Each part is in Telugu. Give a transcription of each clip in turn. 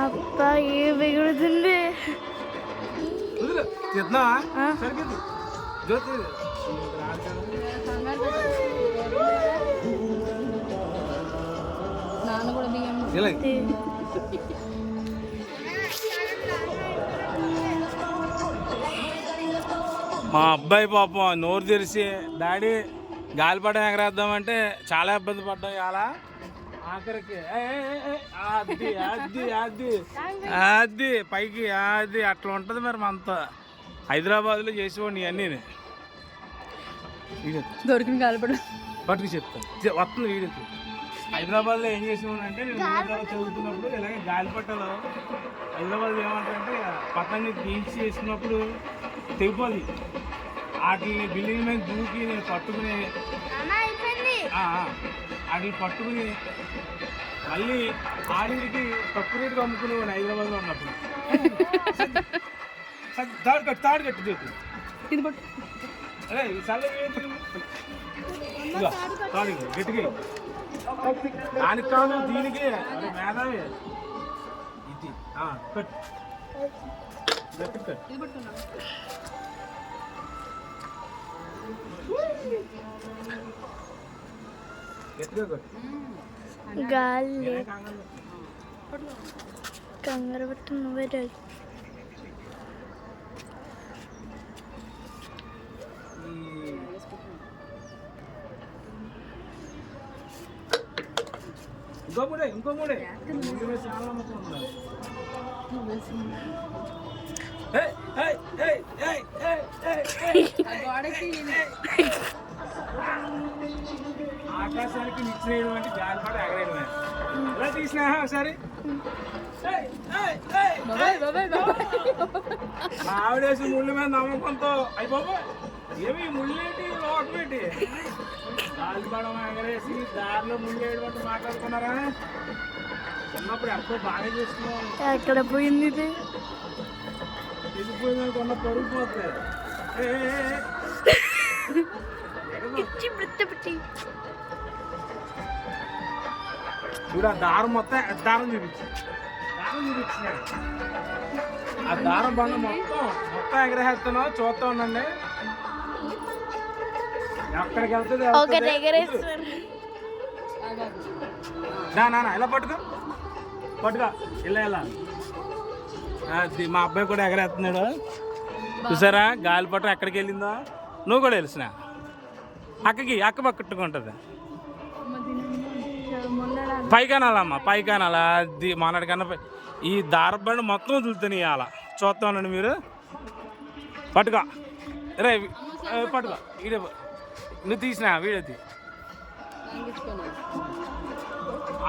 అబ్బా ఏ బిగుడుతుంది. మా అబ్బాయి పాపం నోరు తెరిచి డాడీ గాలిపటం ఎగరేద్దామంటే చాలా ఇబ్బంది పడ్డాం ఇలా ఆఖరికి అది అది అది అది పైకి అది అట్లా ఉంటుంది మరి మనతో హైదరాబాద్లో చేసేవాడిని అన్నీ దొరికిన గాలిపటం పట్టుకు చెప్తాను వస్తుంది వీడికి. హైదరాబాద్లో ఏం చేసేవాడిని అంటే నేను చదువుతున్నప్పుడు ఇలాగే గాలిపట్టలో హైదరాబాద్లో ఏమంటారంటే పతంగి గీల్చి చేసినప్పుడు తెగిపోది వాటిని బిల్డింగ్ మీద దూకి నేను పట్టుకుని వాటిని పట్టుకుని మళ్ళీ ఆడికి తక్కువ రేటుగా అమ్ముకునేవాడు హైదరాబాద్లో ఉన్నప్పుడు. తాడు కట్టు చేతి ఇది పట్టు అదే చల్ల తాడు గట్టికి దానికి కాదు దీనికి అదే మేధావి ఇది కట్టు గట్టి కట్టు గాలి కంగారు పట్టు నువ్వే రాదు. ఇంకో మూడే చాలా ఆకాశానికి నిచ్చేయడం అంటే గాలిపట ఎగరేయడమే. ఎలా తీసినా ఒకసారి ఆవిడేసి ముళ్ళు మీద నమ్మకంతో అయిపోయి ఏమి ముళ్ళేటి లోకమేటి గాలిపడం ఎగరేసి దారిలో ముళ్ళు వేయడం అంటే మాట్లాడుకున్నారా? చిన్నప్పుడు ఎంతో బాగా చేసుకున్నాం. ఎక్కడ పోయింది ఇది? వెళ్ళిపోయిందని కొన్న పరుగు పోతాయి. చూడ దారం మొత్తం దారం చూపించినాడు. ఆ దారం బండ మొత్తం ఎగరేస్తున్నాం చూస్తా ఉండండి. ఎక్కడికి వెళ్తుంది ఇలా పట్టుగా ఇలా అది మా అబ్బాయి కూడా ఎగరేస్తున్నాడు. చూసారా గాలిపటం ఎక్కడికి వెళ్ళిందో? నువ్వు కూడా తెలిసిన అక్క పక్కట్టుకుంటుంది. పైకానాలమ్మా పైకానాలా అది మొన్నటికన్నా ఈ దారబండి మొత్తం వదులుతాను ఇవాళ చూస్తానండి మీరు. పట్టుకో రే పట్టుకో వీడియో నువ్వు తీసినా వీడియో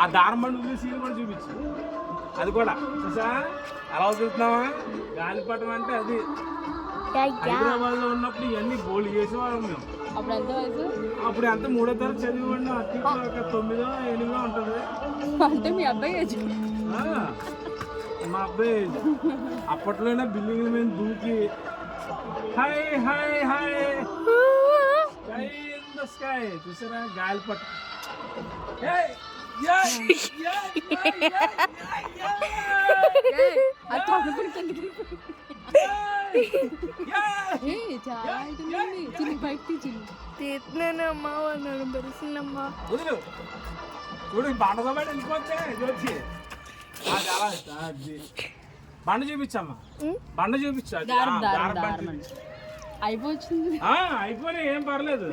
ఆ దారబండి వదిలి సీన్ కూడా చూపించు. అది కూడా చూసా ఎలా వదులుతున్నావా? గాలిపటం అంటే అది హైదరాబాద్ లో ఉన్నప్పుడు ఇవన్నీ బోల్డ్ చేసేవాళ్ళం మేము. అప్పుడు ఎంత 3వ తరగతి చదివండి ఒక 9ో 8ో ఉంటుంది. అంటే మీ అబ్బాయి మా అబ్బాయి అప్పట్లోనే బిల్డింగ్ మీద దూకి high high high sky in the sky చూసారా గాలిపటం. తీస్తున్నానమ్మా నన్ను బరిసిందమ్మా. చూడు బండతో బయట వెళ్ళిపోతే చూసి బండ చూపించమ్మా బండ చూపించా. అయిపోయినా ఏం పర్లేదు.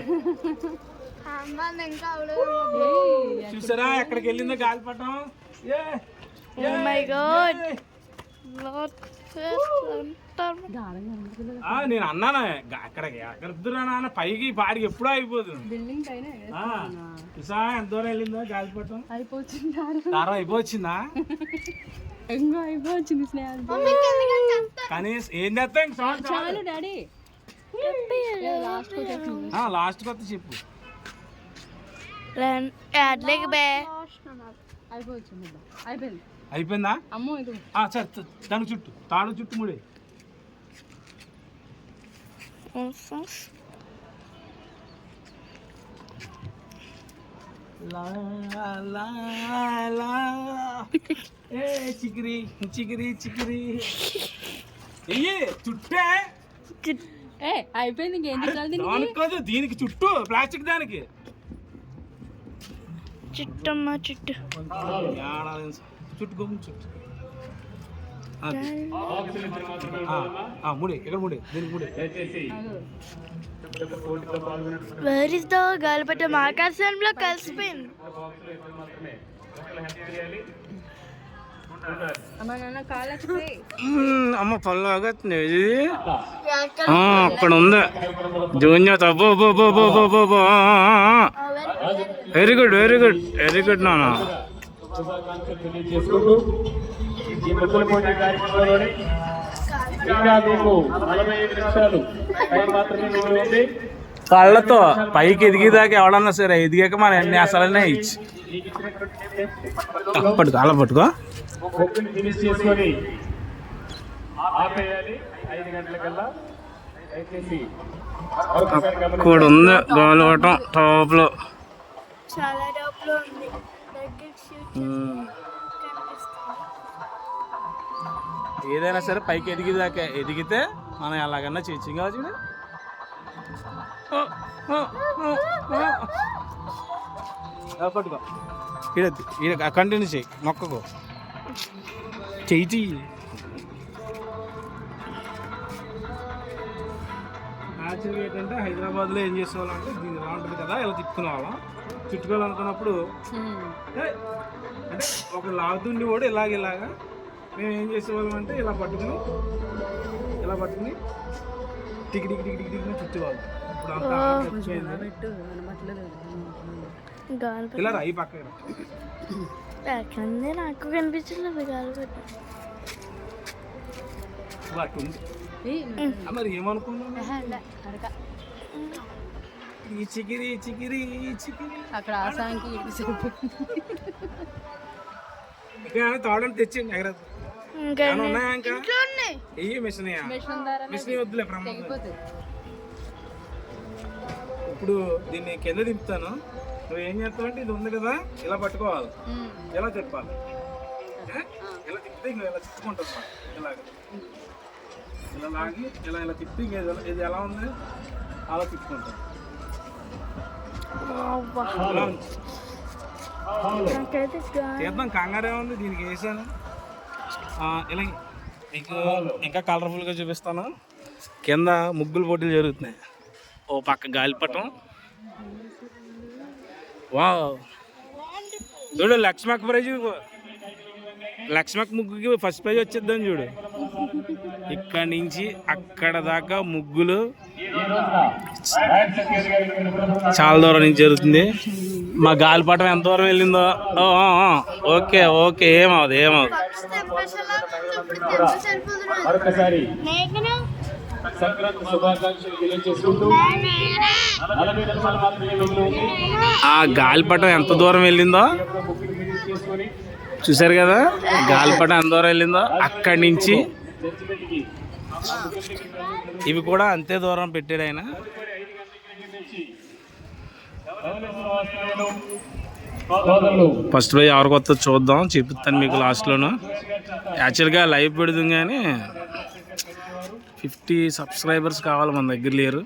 చూసారా ఎక్కడికి వెళ్ళిందో గాలిపటం. నేను అన్నానా అక్కడికి ఎక్కడురా నాన్న పైకి పాడికి ఎప్పుడో అయిపోతుంది. చూసా ఎంత దూరం వెళ్ళిందో గాలిపటం. అయిపోవచ్చిందా? కానీ ఏం చేస్తా చాలు డాడీ లాస్ట్ కొత్త చెప్పు. అయిపోయిందా? దాని చుట్టూ తాడు చుట్టూ ముడే. లా లా లా ఏ చికిరి చికిరి చికిరి ఎయ్యి చుట్టే ఏ అయిపోయింది ఇంకేం తినాలి దీనికి? దానికి కాదు దీనికి చుట్టూ ప్లాస్టిక్ దానికి చుట్టమ్మా చుట్టు చుట్టుకో చుట్టూ ముడి ఇక్కడ ముడి దీనికి ముడి వేర్ ఇస్ ద గాలిపటం ఆకాశంలో కలిసిపోయింది. అమ్మ నాన్న కాళ్ళు వచ్చినాయి. అమ్మ పళ్ళు ఆగత్తున్నాయి అక్కడ ఉంది junior very good very good very good నాన్న కళ్ళతో పైకి ఎదిగేదాకా ఎవడన్నా సరే ఎదిగాక మన అన్ని అసలనే ఇచ్చి పట్టుకో అలా పట్టుకో అక్కడ ఉంది గాలిపటం టాప్ లో చాలా డబ్బులు ఉంది. దగ్గర కనిపిస్తుంది. ఏదైనా సరే పైకి ఎదిగేదాకా ఎదిగితే మనం ఎలాగన్నా చేయొచ్చు కావచ్చు చూడు పట్టుకో ఈడ కంటిన్యూ చెయ్యి మొక్కకు చెయ్యి యాక్చువల్గా ఏంటంటే హైదరాబాద్లో ఏం చేసేవాళ్ళంటే దీని ఇలా ఉంటుంది కదా ఇలా తిప్పుకునే వాళ్ళం చుట్టుకోవాలనుకున్నప్పుడు అంటే ఒక లాగుతుండి కూడా ఇలాగా మేము ఏం చేసేవాళ్ళం అంటే ఇలా పట్టుకుని టికి టికి టికి టికి టికి చుట్టేవాళ్ళం. ఇప్పుడు అంతా గాలిపటం ఇలా ఈ పక్క ఎక్కడుంది నాకు కనిపించలేదు గాలిపటం. ఉంది మరి ఏమనుకున్నాను ఈ చికిరి చికిరి చికిరి అక్కడ ఆసానికి తాడని తెచ్చిండి ఎగరదు ఇంకా ఉన్నాయా ఇంకా ఇంట్లో ఉన్నాయి. ఏ మిషన్ మిషన్ వద్దులే ప్రమాదం. ఇప్పుడు దీన్ని కింద దింపుతాను నువ్వు ఏం చేస్తావు అంటే ఇది ఉంది కదా ఇలా పట్టుకోవాలి ఇలా తిప్పాలి ఇలా తిప్పితే ఇంకా ఇలా తిప్పుకుంటుంది ఇలాగ ఇలా లాగి ఇలా తిప్పి ఇది ఎలా ఉంది అలా తిప్పుకుంటాం. నాకైతే తీద్దాం కంగారే ఉంది దీనికి వేసాను ఇలా మీకు ఇంకా కలర్ఫుల్గా చూపిస్తాను. కింద ముగ్గులు పోటీలు జరుగుతున్నాయి. ఓ పక్క గాలిపటం వావ్ చూడు లక్ష్మక్ ప్రైజ్ లక్ష్మక్ ముగ్గుకి ఫస్ట్ ప్రైజ్ వచ్చేద్దాం చూడు. ఇక్కడ నుంచి అక్కడ దాకా ముగ్గులు చాలా దూరం నుంచి జరుగుతుంది. మా గాలిపటం ఎంత దూరం వెళ్ళిందో ఓకే ఓకే ఏమవుదు మరొకసారి సంక్రాంతి శుభాకాంక్షలు తెలియజేసుకుంటూ 40 నిమిషాలు మాత్రమే మిగిలి ఉంది. ఆ గాలిపటం ఎంత దూరం వెళ్ళిందో చూసారు కదా. గాలిపటం ఎంత దూరం వెళ్ళిందో అక్కడి నుంచి ఇవి కూడా అంతే దూరం పెట్టాడు ఆయన. ఫస్ట్ పోయి ఎవరికి వస్తుందో చూద్దాం, చెప్తాను మీకు లాస్ట్లోను. యాక్చువల్గా లైవ్ పెడుతుంది కానీ 50 సబ్స్క్రైబర్స్ కావాలి, మన దగ్గర లేరు.